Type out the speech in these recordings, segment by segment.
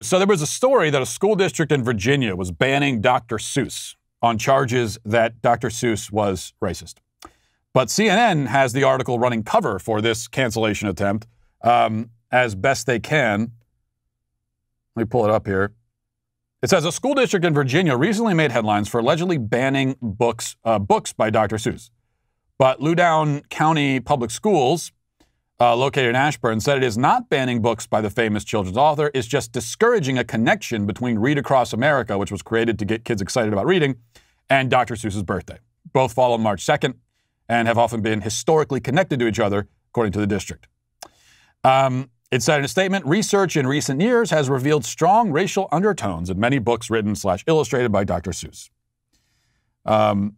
So there was a story that a school district in Virginia was banning Dr. Seuss on charges that Dr. Seuss was racist. But CNN has the article running cover for this cancellation attempt as best they can. Let me pull it up here. It says a school district in Virginia recently made headlines for allegedly banning books by Dr. Seuss. But Loudoun County Public Schools, located in Ashburn, said it is not banning books by the famous children's author. It's just discouraging a connection between Read Across America, which was created to get kids excited about reading, and Dr. Seuss's birthday. Both fall on March 2nd and have often been historically connected to each other, according to the district. It said in a statement, research in recent years has revealed strong racial undertones in many books written/illustrated by Dr. Seuss. And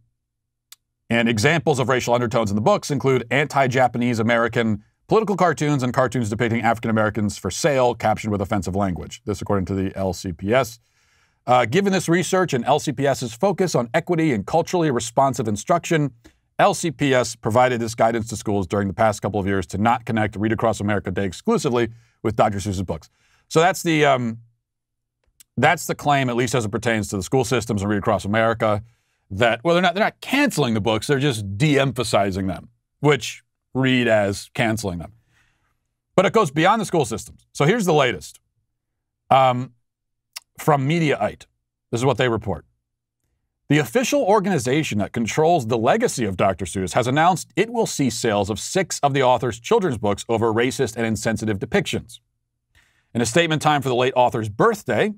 examples of racial undertones in the books include anti-Japanese American political cartoons and cartoons depicting African Americans for sale, captioned with offensive language. This according to the LCPS. Given this research and LCPS's focus on equity and culturally responsive instruction, LCPS provided this guidance to schools during the past couple of years to not connect Read Across America Day exclusively with Dr. Seuss's books. So that's the claim, at least as it pertains to the school systems and Read Across America, that, well, they're not canceling the books, they're just de-emphasizing them, which read as canceling them. But it goes beyond the school systems. So here's the latest. From Mediaite. This is what they report. The official organization that controls the legacy of Dr. Seuss has announced it will cease sales of 6 of the author's children's books over racist and insensitive depictions. In a statement timed for the late author's birthday,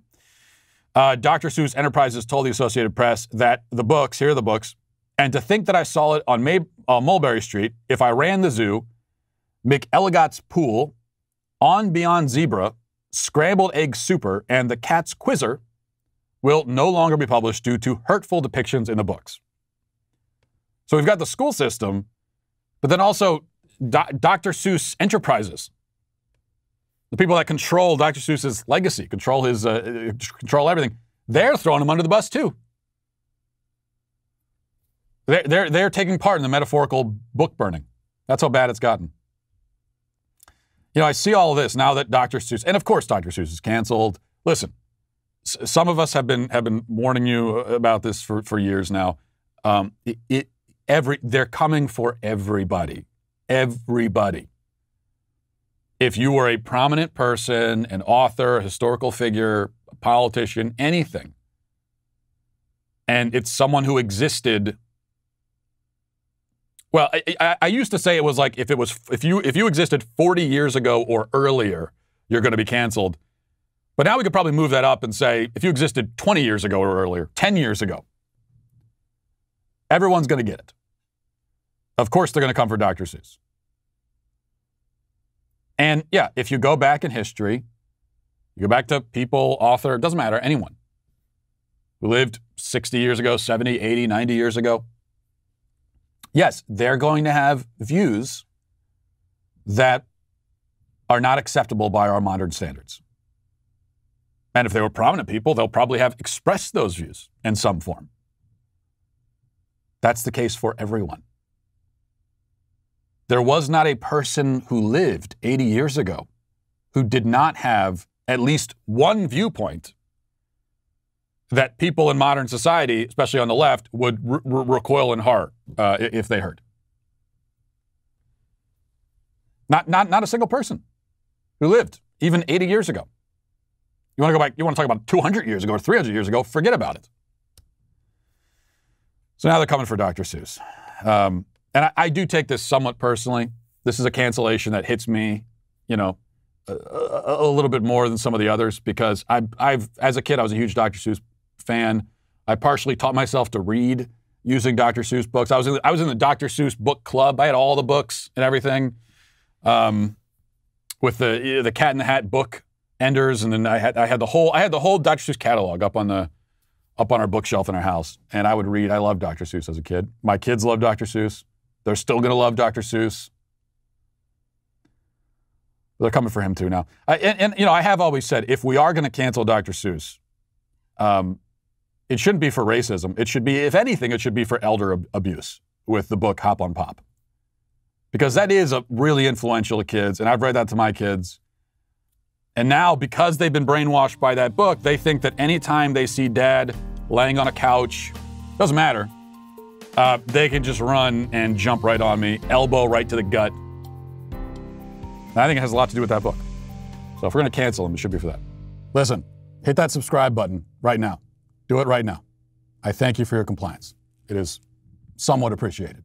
Dr. Seuss Enterprises told the Associated Press that the books, here are the books, and to think that I saw it on Mulberry Street, if I ran the zoo, McElligot's Pool, On Beyond Zebra, Scrambled Egg Super, and The Cat's Quizzer will no longer be published due to hurtful depictions in the books. So we've got the school system, but then also Dr. Seuss Enterprises, the people that control Dr. Seuss's legacy, control his, control everything. They're throwing him under the bus too. They're taking part in the metaphorical book burning. That's how bad it's gotten. You know, I see all of this now that Dr. Seuss, and of course Dr. Seuss is canceled. Listen, some of us have been warning you about this for years now. They're coming for everybody. Everybody. If you were a prominent person, an author, a historical figure, a politician, anything, and it's someone who existed. Well, I used to say it was like if you existed 40 years ago or earlier, you're going to be canceled. But now we could probably move that up and say if you existed 20 years ago or earlier, 10 years ago, everyone's going to get it. Of course, they're going to come for Dr. Seuss. And yeah, if you go back in history, you go back to people, author, it doesn't matter, anyone who lived 60 years ago, 70, 80, 90 years ago. Yes, they're going to have views that are not acceptable by our modern standards. And if they were prominent people, they'll probably have expressed those views in some form. That's the case for everyone. There was not a person who lived 80 years ago who did not have at least one viewpoint that people in modern society, especially on the left, would recoil in horror if they heard. Not a single person who lived even 80 years ago. You want to go back, you want to talk about 200 years ago or 300 years ago, forget about it. So now they're coming for Dr. Seuss. And I do take this somewhat personally. This is a cancellation that hits me, you know, a little bit more than some of the others because as a kid, I was a huge Dr. Seuss fan. I partially taught myself to read using Dr. Seuss books. I was in the Dr. Seuss book club. I had all the books and everything, with the Cat in the Hat book enders, and then I had the whole Dr. Seuss catalog up on our bookshelf in our house, and I would read. I loved Dr. Seuss as a kid. My kids love Dr. Seuss. They're still going to love Dr. Seuss. They're coming for him too now. And you know, I have always said, if we are going to cancel Dr. Seuss, it shouldn't be for racism. It should be, if anything, it should be for elder abuse with the book Hop on Pop. Because that is really influential to kids, and I've read that to my kids. And now, because they've been brainwashed by that book, they think that anytime they see Dad laying on a couch, doesn't matter, they can just run and jump right on me, elbow right to the gut. And I think it has a lot to do with that book. So if we're going to cancel him, it should be for that. Listen, hit that subscribe button right now. Do it right now. I thank you for your compliance. It is somewhat appreciated.